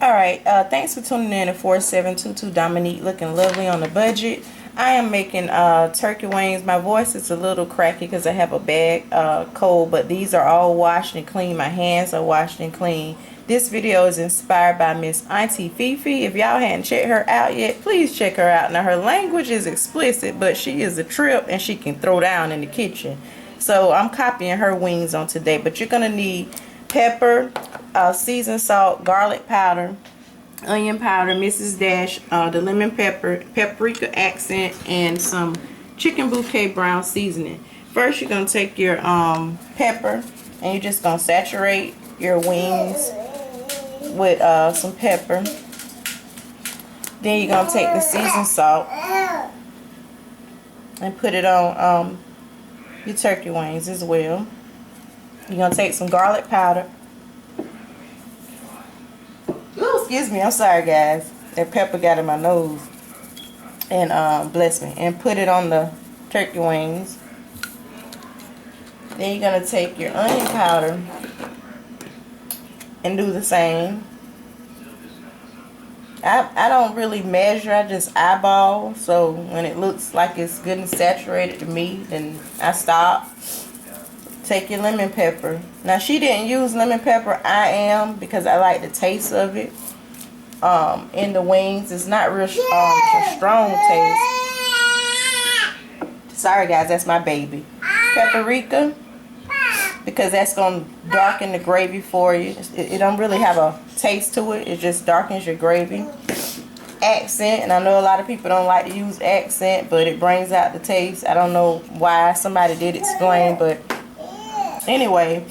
Alright, thanks for tuning in to 4722 Dominique, looking lovely on the budget. I am making turkey wings. My voice is a little cracky because I have a bad cold, but these are all washed and clean. My hands are washed and clean. This video is inspired by Miss Auntie Fifi. If y'all hadn't checked her out yet, please check her out. Now, her language is explicit, but she is a trip and she can throw down in the kitchen. So I'm copying her wings on today, but you're going to need pepper, seasoned salt, garlic powder, onion powder, Mrs. Dash, the lemon pepper, paprika accent, and some chicken bouquet brown seasoning. First, you're going to take your pepper, and you're just going to saturate your wings with some pepper. Then you're going to take the seasoned salt and put it on your turkey wings as well. You're going to take some garlic powder. Ooh, excuse me, I'm sorry guys. That pepper got in my nose. And bless me. And put it on the turkey wings. Then you're going to take your onion powder and do the same. I don't really measure, I just eyeball. So when it looks like it's good and saturated to me, then I stop. Take your lemon pepper. Now she didn't use lemon pepper. I am, because I like the taste of it in the wings. It's not real strong taste. Sorry guys, that's my baby. Paprika, because that's going to darken the gravy for you. It don't really have a taste to it. It just darkens your gravy. Accent, and I know a lot of people don't like to use accent, but it brings out the taste. I don't know why. Somebody did explain, but anyway,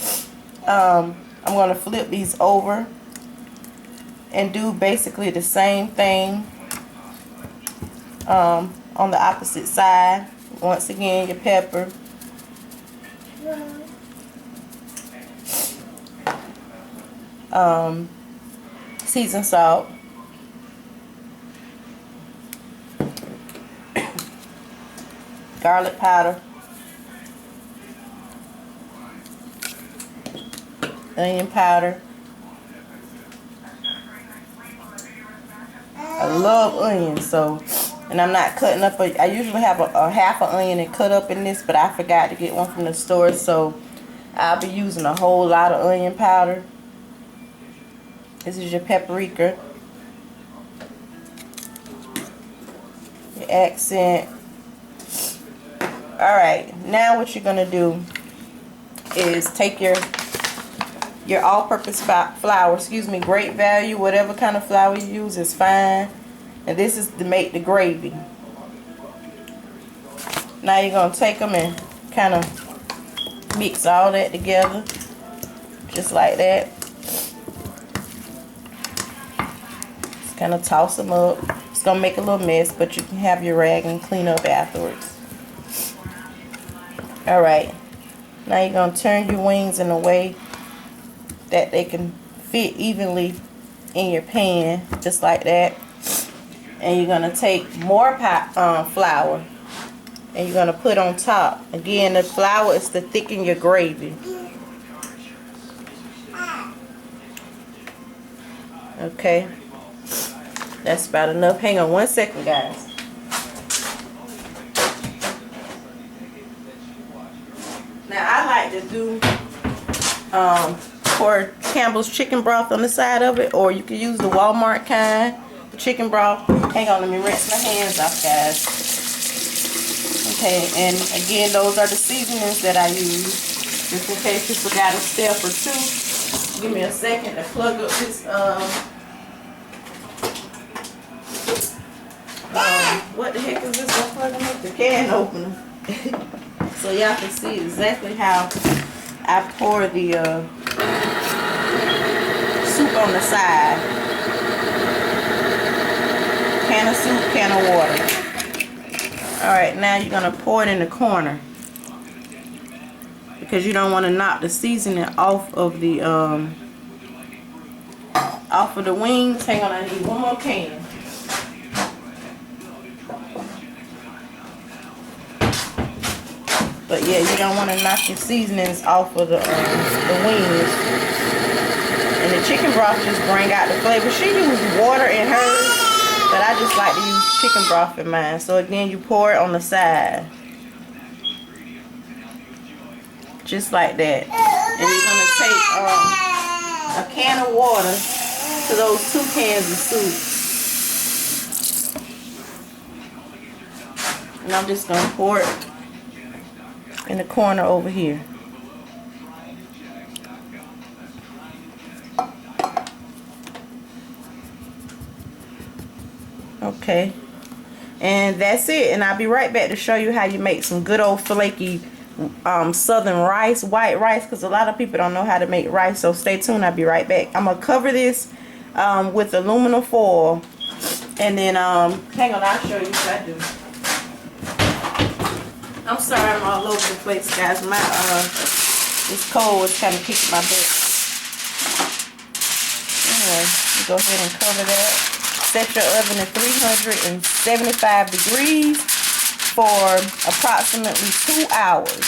I'm going to flip these over and do basically the same thing on the opposite side. Once again, your pepper. Seasoned salt. Garlic powder. Onion powder. I love onions, so, and I'm not cutting up I usually have a half an onion and cut up in this, but I forgot to get one from the store, so I'll be using a whole lot of onion powder. This is your paprika, your accent. Alright, now what you're gonna do is take your all-purpose flour, great value, whatever kind of flour you use is fine. And this is to make the gravy. Now you're going to take them and kind of mix all that together, just like that. Just kind of toss them up. It's going to make a little mess, but you can have your rag and clean up afterwards. Alright, now you're going to turn your wings in a way that they can fit evenly in your pan, just like that. And you're going to take more flour and you're going to put on top. Again, the flour is to thicken your gravy. Okay, that's about enough. Hang on one second guys. Now I like to do pour Campbell's chicken broth on the side of it, or you can use the Walmart kind, the chicken broth. Hang on, let me rinse my hands off guys. Okay, and again, those are the seasonings that I use, just in case you forgot a step or two. Give me a second to plug up this what the heck is this? I'm plugging up the can opener. So y'all can see exactly how I pour the soup on the side. Can of soup, can of water. Alright, now you're going to pour it in the corner, because you don't want to knock the seasoning off of the wings. Hang on, I need one more can. But yeah, you don't want to knock your seasonings off of the wings. And it chicken broth just bring out the flavor. She used water in hers, but I just like to use chicken broth in mine. So again, you pour it on the side. Just like that. And you're going to take a can of water to those 2 cans of soup. And I'm just going to pour it in the corner over here. Okay. And that's it. And I'll be right back to show you how you make some good old flaky southern rice, white rice, because a lot of people don't know how to make rice. So stay tuned. I'll be right back. I'm going to cover this with aluminum foil. And then, hang on, I'll show you what I do. I'm sorry I'm all over the place, guys. My this cold is kind of kicking my butt. Anyway, you go ahead and cover that. Set your oven at 375 degrees for approximately 2 hours.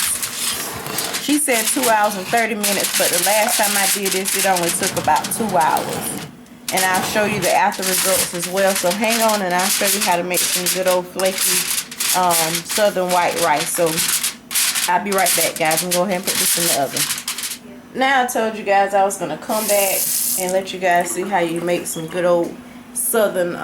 She said 2 hours and 30 minutes, but the last time I did this, it only took about 2 hours. And I'll show you the after results as well. So hang on, and I'll show you how to make some good old flaky southern white rice. So I'll be right back, guys. I'm going to go ahead and put this in the oven. Now I told you guys I was going to come back and let you guys see how you make some good old southern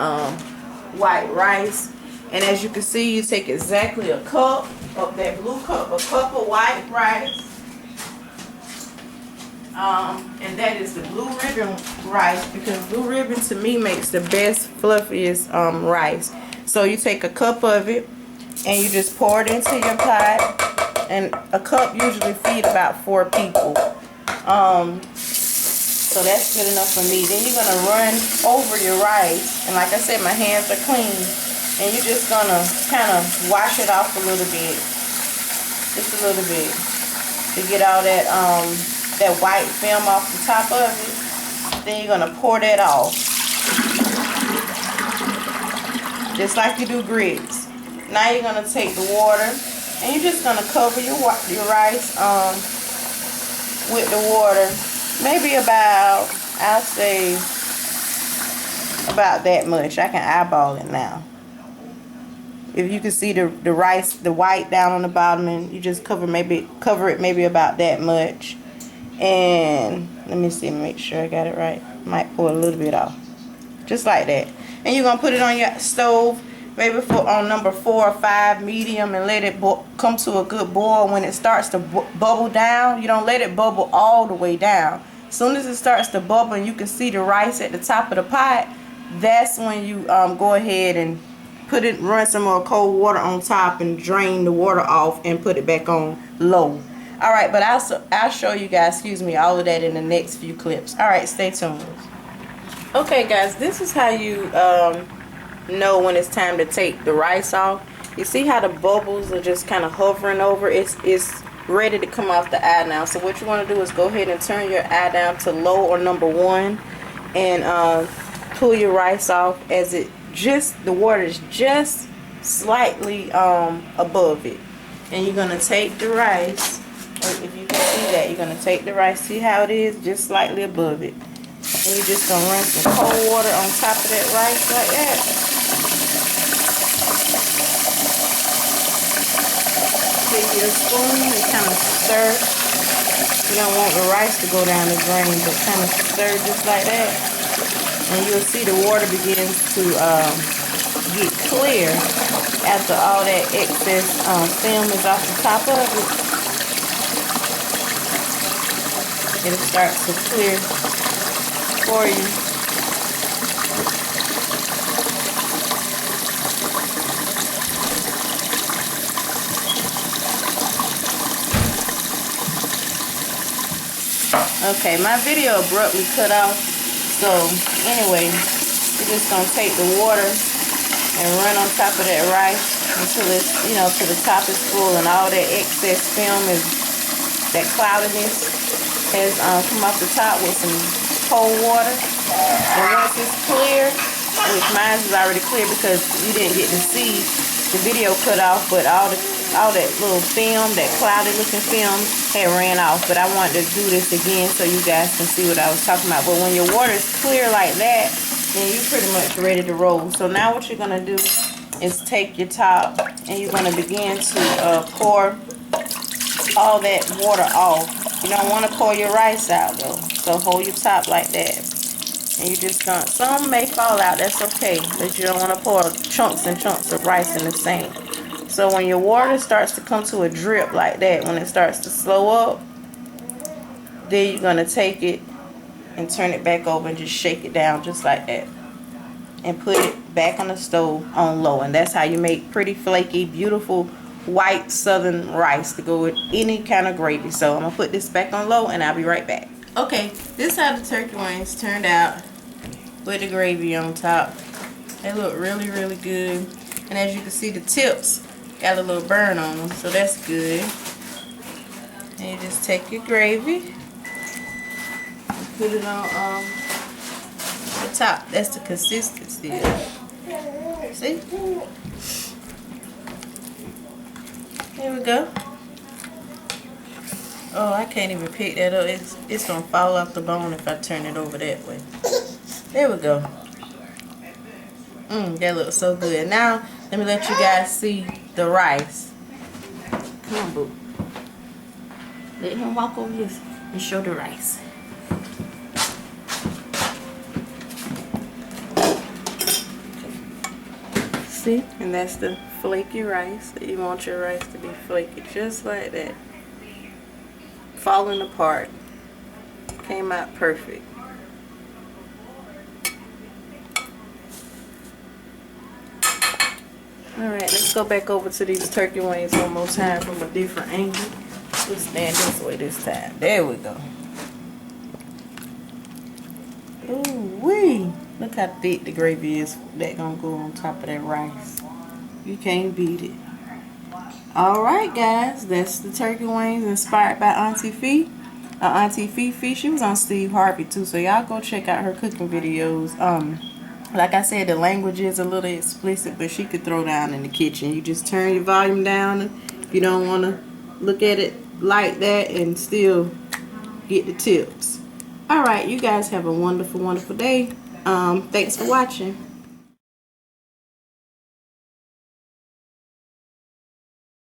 white rice. And as you can see, you take exactly a cup of that blue cup, a cup of white rice. And that is the blue ribbon rice, because blue ribbon to me makes the best, fluffiest rice. So you take a cup of it and you just pour it into your pot. And a cup usually feed about 4 people. So that's good enough for me. Then you're going to run over your rice. And like I said, my hands are clean. And you're just going to kind of wash it off a little bit. Just a little bit. To get all that that white film off the top of it. Then you're going to pour that off. Just like you do grits. Now you're going to take the water. And you're just going to cover your rice with the water. Maybe about, I'll say, about that much. I can eyeball it now. If you can see the rice, the white down on the bottom, and you just cover it maybe about that much. And let me see, make sure I got it right. Might pour a little bit off. Just like that. And you're going to put it on your stove, maybe on number 4 or 5, medium, and let it come to a good boil. When it starts to bubble down, you don't let it bubble all the way down. As soon as it starts to bubble and you can see the rice at the top of the pot, that's when you go ahead and run some more cold water on top and drain the water off and put it back on low. Alright, but I'll show you guys, all of that in the next few clips. Alright, stay tuned. Okay guys, this is how you know when it's time to take the rice off. You see how the bubbles are just kind of hovering over? It's ready to come off the eye now. So what you want to do is go ahead and turn your eye down to low or number 1 and pull your rice off as the water is just slightly above it. And you're going to take the rice, or if you can see that, you're going to take the rice, see how it is, just slightly above it. And you're just going to run some cold water on top of that rice like that. Take your spoon and kind of stir. You don't want the rice to go down the drain, but kind of stir just like that. And you'll see the water begins to get clear after all that excess film is off the top of it. It'll start to clear for you. Okay, my video abruptly cut off. So anyway, you're just gonna take the water and run on top of that rice until it's, to the top is full and all that excess film that cloudiness has come off the top with some cold water. And once it's clear, which mine is already clear because you didn't get to see the video cut off, but all the all that little film, that cloudy looking film had ran off. But I wanted to do this again so you guys can see what I was talking about. But when your water is clear like that, then you're pretty much ready to roll. So now what you're going to do is take your top and you're going to begin to pour all that water off. You don't want to pour your rice out though. So hold your top like that. And you just gonna, some may fall out, that's okay. But you don't want to pour chunks and chunks of rice in the sink. So when your water starts to come to a drip like that, when it starts to slow up, then you're going to take it and turn it back over and just shake it down just like that. And put it back on the stove on low. And that's how you make pretty flaky, beautiful, white southern rice to go with any kind of gravy. So I'm going to put this back on low and I'll be right back. Okay, this is how the turkey wings turned out with the gravy on top. They look really, really good. And as you can see, the tips got a little burn on them, so that's good. And you just take your gravy and put it on the top. That's the consistency. See? There we go. Oh, I can't even pick that up. It's gonna fall off the bone if I turn it over that way. There we go. That looks so good. Now, let me let you guys see the rice. Come on, boo. Let him walk over here and show the rice. See? And that's the flaky rice. You want your rice to be flaky, just like that. Falling apart. Came out perfect. Alright, let's go back over to these turkey wings one more time from a different angle. Let's stand this way this time. There we go. Ooh wee! Look how thick the gravy is that gonna go on top of that rice. You can't beat it. Alright guys, that's the turkey wings inspired by Auntie Fee. Auntie Fee, she was on Steve Harvey too, so y'all go check out her cooking videos. Like I said, the language is a little explicit, but she could throw down in the kitchen. You just turn your volume down if you don't want to look at it like that and still get the tips. Alright, you guys have a wonderful, wonderful day. Thanks for watching.